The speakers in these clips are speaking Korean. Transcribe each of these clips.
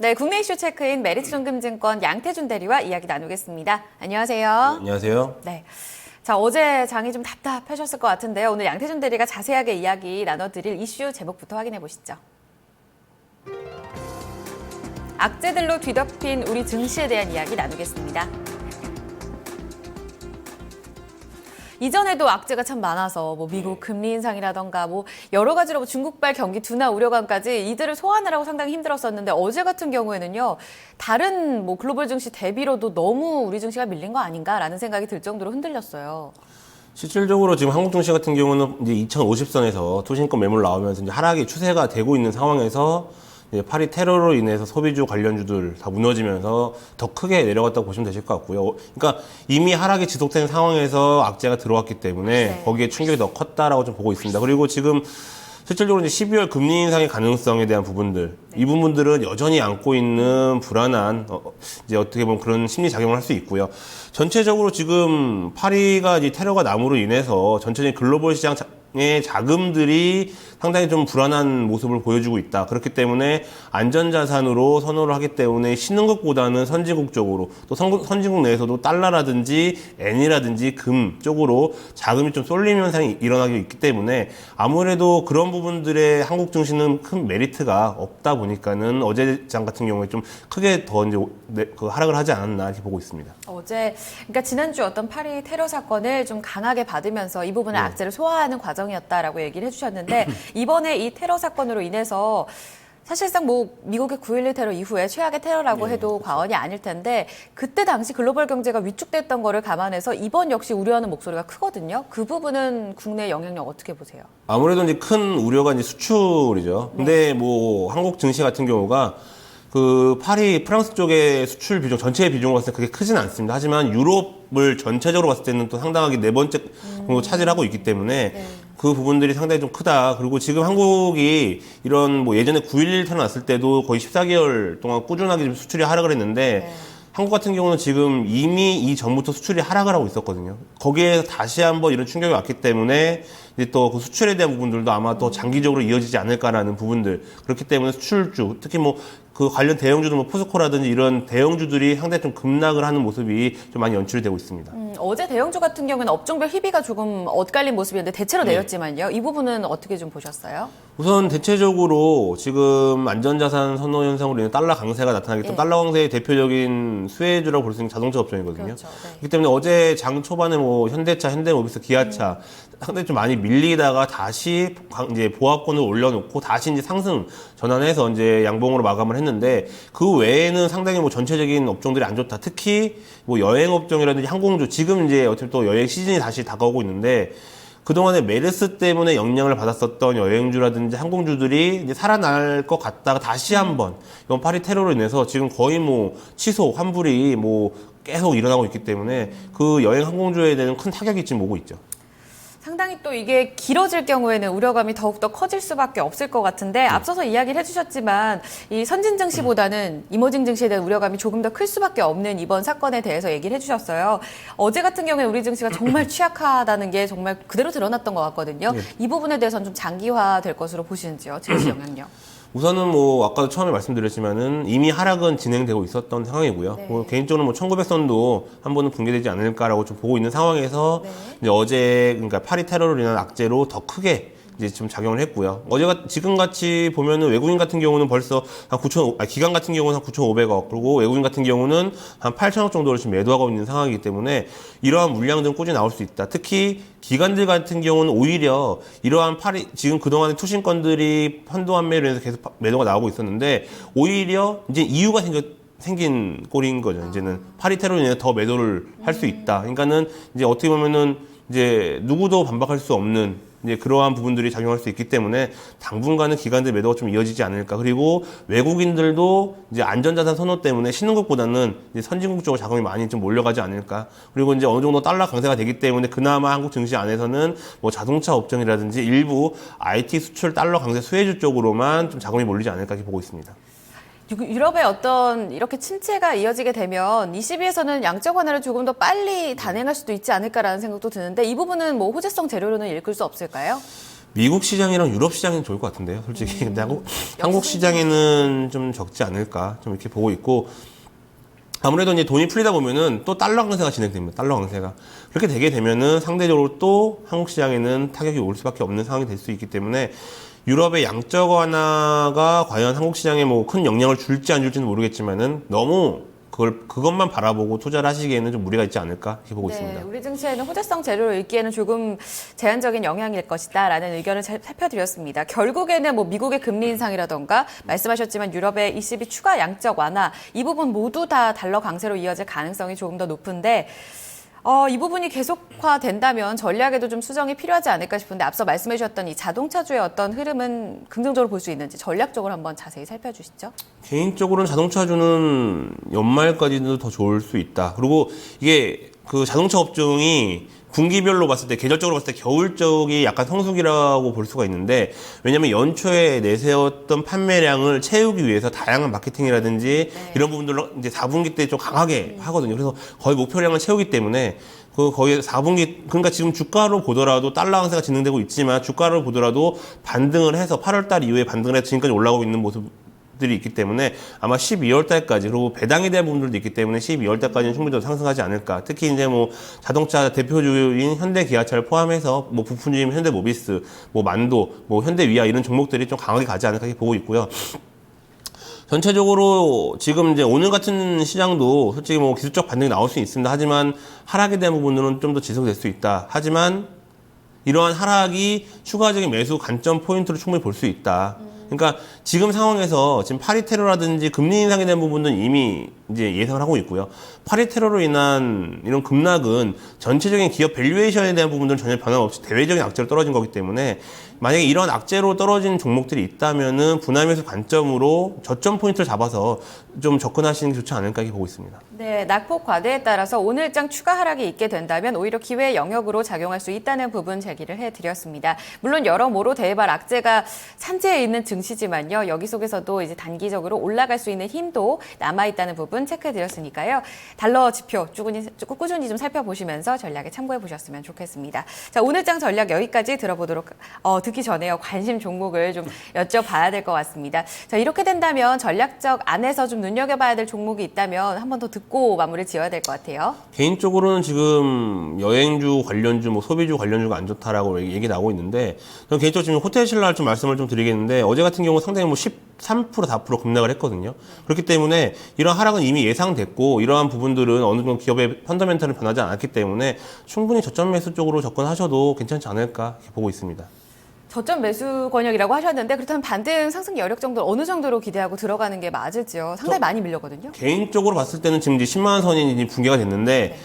네, 국내 이슈 체크인 메리츠존금증권 양태준 대리와 이야기 나누겠습니다. 안녕하세요. 네, 안녕하세요. 네. 자, 어제 장이 좀 답답하셨을 것 같은데요. 오늘 양태준 대리가 자세하게 이야기 나눠드릴 이슈 제목부터 확인해 보시죠. 악재들로 뒤덮인 우리 증시에 대한 이야기 나누겠습니다. 이전에도 악재가 참 많아서 미국 금리 인상이라던가 여러 가지로 중국발 경기 둔화 우려감까지 이들을 소화하느라고 상당히 힘들었었는데 어제 같은 경우에는요. 다른 글로벌 증시 대비로도 너무 우리 증시가 밀린 거 아닌가라는 생각이 들 정도로 흔들렸어요. 실질적으로 지금 한국 증시 같은 경우는 이제 2050선에서 투신권 매물 나오면서 이제 하락의 추세가 되고 있는 상황에서 파리 테러로 인해서 소비주 관련주들 다 무너지면서 더 크게 내려갔다고 보시면 되실 것 같고요. 그러니까 이미 하락이 지속된 상황에서 악재가 들어왔기 때문에 네. 거기에 충격이 더 컸다라고 좀 보고 있습니다. 그리고 지금 실질적으로 이제 12월 금리 인상의 가능성에 대한 부분들, 이 부분들은 여전히 안고 있는 불안한 이제 어떻게 보면 그런 심리 작용을 할 수 있고요. 전체적으로 지금 파리가 이제 테러가 남으로 인해서 전체적인 글로벌 시장의 자금들이 상당히 좀 불안한 모습을 보여주고 있다. 그렇기 때문에 안전자산으로 선호를 하기 때문에 신흥국보다는 선진국 쪽으로 또 선진국 내에서도 달러라든지 엔이라든지 금 쪽으로 자금이 좀 쏠림 현상이 일어나고 있기 때문에 아무래도 그런 부분들의 한국 증시는 큰 메리트가 없다 보니까는 어제 장 같은 경우에 좀 크게 더 이제 하락을 하지 않았나 이렇게 보고 있습니다. 그러니까 지난주 어떤 파리 테러 사건을 좀 강하게 받으면서 이 부분을 악재를 소화하는 과정이었다라고 얘기를 해주셨는데 이번에 이 테러 사건으로 인해서 사실상 미국의 9.11 테러 이후에 최악의 테러라고 해도 그렇죠. 과언이 아닐 텐데 그때 당시 글로벌 경제가 위축됐던 거를 감안해서 이번 역시 우려하는 목소리가 크거든요. 그 부분은 국내 영향력 어떻게 보세요? 아무래도 이제 큰 우려가 이제 수출이죠. 근데 한국 증시 같은 경우가 그 파리 프랑스 쪽의 수출 비중 전체의 비중으로 봤을 때 그게 크진 않습니다. 하지만 유럽을 전체적으로 봤을 때는 또 상당하게 네 번째 정도 차지하고 있기 때문에 그 부분들이 상당히 좀 크다. 그리고 지금 한국이 이런 예전에 9.11 테러 났을 때도 거의 14개월 동안 꾸준하게 좀 수출이 하락을 했는데 한국 같은 경우는 지금 이미 이전부터 수출이 하락을 하고 있었거든요. 거기에서 다시 한번 이런 충격이 왔기 때문에 이제 또 그 수출에 대한 부분들도 아마 또 장기적으로 이어지지 않을까라는 부분들. 그렇기 때문에 수출주, 특히 그 관련 대형주들 포스코라든지 이런 대형주들이 상당히 좀 급락을 하는 모습이 좀 많이 연출이 되고 있습니다. 어제 대형주 같은 경우는 업종별 희비가 조금 엇갈린 모습이었는데 대체로 내렸지만요. 이 부분은 어떻게 좀 보셨어요? 우선 대체적으로 지금 안전자산 선호 현상으로 인해 달러 강세가 나타나기 때문에 달러 강세의 대표적인 수혜주라고 볼 수 있는 자동차 업종이거든요. 그렇죠. 그렇기 때문에 어제 장 초반에 현대차, 현대모비스, 기아차 상당히 좀 많이 밀리다가 다시 이제 보합권을 올려놓고 다시 이제 상승 전환해서 이제 양봉으로 마감을 했는데 그 외에는 상당히 전체적인 업종들이 안 좋다. 특히 여행 업종이라든지 항공주 지금 이제 어차피 또 여행 시즌이 다시 다가오고 있는데 그동안에 메르스 때문에 영향을 받았었던 여행주라든지 항공주들이 이제 살아날 것 같다가 다시 한번 이번 파리 테러로 인해서 지금 거의 취소, 환불이 계속 일어나고 있기 때문에 그 여행 항공주에 대한 큰 타격이 지금 오고 있죠. 상당히 또 이게 길어질 경우에는 우려감이 더욱더 커질 수밖에 없을 것 같은데 앞서서 이야기를 해주셨지만 이 선진 증시보다는 이머징 증시에 대한 우려감이 조금 더 클 수밖에 없는 이번 사건에 대해서 얘기를 해주셨어요. 어제 같은 경우에 우리 증시가 정말 취약하다는 게 정말 그대로 드러났던 것 같거든요. 이 부분에 대해서는 좀 장기화될 것으로 보시는지요? 증시 영향력. 우선은 아까도 처음에 말씀드렸지만은 이미 하락은 진행되고 있었던 상황이고요. 개인적으로 1900선도 한 번은 붕괴되지 않을까라고 좀 보고 있는 상황에서 이제 어제 그러니까 파리 테러로 인한 악재로 더 크게 이제 좀 작용을 했고요. 지금 같이 보면은 외국인 같은 경우는 벌써 기관 같은 경우는 한 9,500억, 그리고 외국인 같은 경우는 한 8천억 정도를 지금 매도하고 있는 상황이기 때문에 이러한 물량들은 꾸준히 나올 수 있다. 특히 기관들 같은 경우는 오히려 이러한 지금 그동안의 투신권들이 한도 환매로 인해서 계속 매도가 나오고 있었는데 오히려 이제 이유가 생긴 꼴인 거죠. 이제는 파리 테러로 인해 더 매도를 할 수 있다. 그러니까는 이제 어떻게 보면은 이제 누구도 반박할 수 없는 이제 그러한 부분들이 작용할 수 있기 때문에 당분간은 기관들 매도가 좀 이어지지 않을까. 그리고 외국인들도 이제 안전자산 선호 때문에 신흥국보다는 이제 선진국 쪽으로 자금이 많이 좀 몰려가지 않을까. 그리고 이제 어느 정도 달러 강세가 되기 때문에 그나마 한국 증시 안에서는 자동차 업종이라든지 일부 IT 수출 달러 강세 수혜주 쪽으로만 좀 자금이 몰리지 않을까 이렇게 보고 있습니다. 유럽의 어떤 이렇게 침체가 이어지게 되면 ECB에서는 양적 완화를 조금 더 빨리 단행할 수도 있지 않을까라는 생각도 드는데 이 부분은 호재성 재료로는 읽을 수 없을까요? 미국 시장이랑 유럽 시장은 좋을 것 같은데요, 솔직히. 근데 한국 시장에는 좀 적지 않을까, 좀 이렇게 보고 있고, 아무래도 이제 돈이 풀리다 보면은 또 달러 강세가 진행됩니다. 달러 강세가. 그렇게 되게 되면은 상대적으로 또 한국 시장에는 타격이 올 수밖에 없는 상황이 될 수 있기 때문에 유럽의 양적 완화가 과연 한국 시장에 뭐 큰 영향을 줄지 안 줄지는 모르겠지만은 너무 그것만 바라보고 투자를 하시기에는 좀 무리가 있지 않을까 이렇게 보고 있습니다. 우리 증시에는 호재성 재료를 읽기에는 조금 제한적인 영향일 것이다라는 의견을 살펴드렸습니다. 결국에는 뭐 미국의 금리 인상이라던가 말씀하셨지만 유럽의 ECB 추가 양적 완화 이 부분 모두 다 달러 강세로 이어질 가능성이 조금 더 높은데 이 부분이 계속화된다면 전략에도 좀 수정이 필요하지 않을까 싶은데 앞서 말씀해 주셨던 이 자동차주의 어떤 흐름은 긍정적으로 볼 수 있는지 전략적으로 한번 자세히 살펴주시죠. 개인적으로는 자동차주는 연말까지도 더 좋을 수 있다. 그리고 이게 그 자동차 업종이 분기별로 봤을 때, 계절적으로 봤을 때 겨울 쪽이 약간 성수기라고 볼 수가 있는데, 왜냐면 연초에 내세웠던 판매량을 채우기 위해서 다양한 마케팅이라든지 이런 부분들로 이제 4분기 때 좀 강하게 하거든요. 그래서 거의 목표량을 채우기 때문에 거의 4분기, 그러니까 지금 주가로 보더라도 달러 강세가 진행되고 있지만 주가를 보더라도 반등을 해서 8월 달 이후에 반등을 해서 지금까지 올라오고 있는 모습들이 있기 때문에 아마 12월 달까지, 그리고 배당에 대한 부분들도 있기 때문에 12월 달까지는 충분히 더 상승하지 않을까. 특히 이제 뭐 자동차 대표주인 현대 기아차를 포함해서 뭐 부품주인 현대 모비스, 뭐 만도, 뭐 현대 위아 이런 종목들이 좀 강하게 가지 않을까 이렇게 보고 있고요. 전체적으로 지금 이제 오늘 같은 시장도 솔직히 뭐 기술적 반등이 나올 수 있습니다. 하지만 하락에 대한 부분들은 좀 더 지속될 수 있다. 하지만 이러한 하락이 추가적인 매수 관점 포인트로 충분히 볼 수 있다. 그러니까 지금 상황에서 지금 파리 테러라든지 금리 인상에 대한 부분은 이미 이제 예상을 하고 있고요. 파리 테러로 인한 이런 급락은 전체적인 기업 밸류에이션에 대한 부분들은 전혀 변화 없이 대외적인 악재로 떨어진 거기 때문에 만약에 이런 악재로 떨어진 종목들이 있다면은 분할매수 관점으로 저점 포인트를 잡아서 좀 접근하시는 게 좋지 않을까 이렇게 보고 있습니다. 네, 낙폭 과대에 따라서 오늘장 추가 하락이 있게 된다면 오히려 기회 영역으로 작용할 수 있다는 부분 제기를 해드렸습니다. 물론 여러모로 대발 악재가 산재해 있는 증시지만요. 여기 속에서도 이제 단기적으로 올라갈 수 있는 힘도 남아있다는 부분 체크해드렸으니까요. 달러 지표 꾸준히 좀 살펴보시면서 전략에 참고해보셨으면 좋겠습니다. 자, 오늘장 전략 여기까지 듣기 전에요. 관심 종목을 좀 여쭤봐야 될 것 같습니다. 자, 이렇게 된다면 전략적 안에서 좀 눈여겨봐야 될 종목이 있다면 한 번 더 듣고 마무리 지어야 될 것 같아요. 개인적으로는 지금 여행주 관련주, 뭐 소비주 관련주가 안 좋다라고 얘기 나오고 있는데, 저는 개인적으로 지금 호텔 신라 좀 말씀을 좀 드리겠는데, 어제 같은 경우 상당히 뭐 13%, 4% 급락을 했거든요. 그렇기 때문에 이런 하락은 이미 예상됐고, 이러한 부분들은 어느 정도 기업의 펀더멘털은 변하지 않았기 때문에 충분히 저점 매수 쪽으로 접근하셔도 괜찮지 않을까 이렇게 보고 있습니다. 저점 매수 권역이라고 하셨는데 그렇다면 반등 상승 여력 정도 어느 정도로 기대하고 들어가는 게 맞을지요? 상당히 많이 밀렸거든요. 개인적으로 봤을 때는 지금 이제 10만 원 선이 붕괴가 됐는데,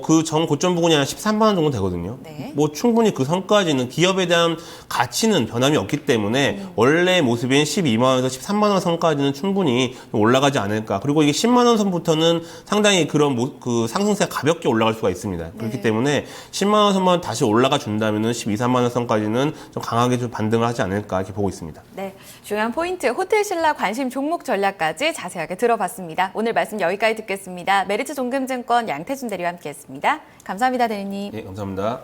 그 전 고점 부근이 한 13만 원 정도 되거든요. 네. 뭐 충분히 그 선까지는 기업에 대한 가치는 변함이 없기 때문에 원래 모습인 12만 원에서 13만 원 선까지는 충분히 올라가지 않을까. 그리고 이게 10만 원 선부터는 상당히 그런 그 상승세가 가볍게 올라갈 수가 있습니다. 그렇기 때문에 10만 원 선만 다시 올라가 준다면은 12, 3만 원 선까지는 좀 강하게 좀 반등을 하지 않을까 이렇게 보고 있습니다. 네, 중요한 포인트 호텔 신라 관심 종목 전략까지 자세하게 들어봤습니다. 오늘 말씀 여기까지 듣겠습니다. 메리츠 종금증권 양태준 대리와 함께했습니다. 감사합니다, 대리님. 네, 감사합니다.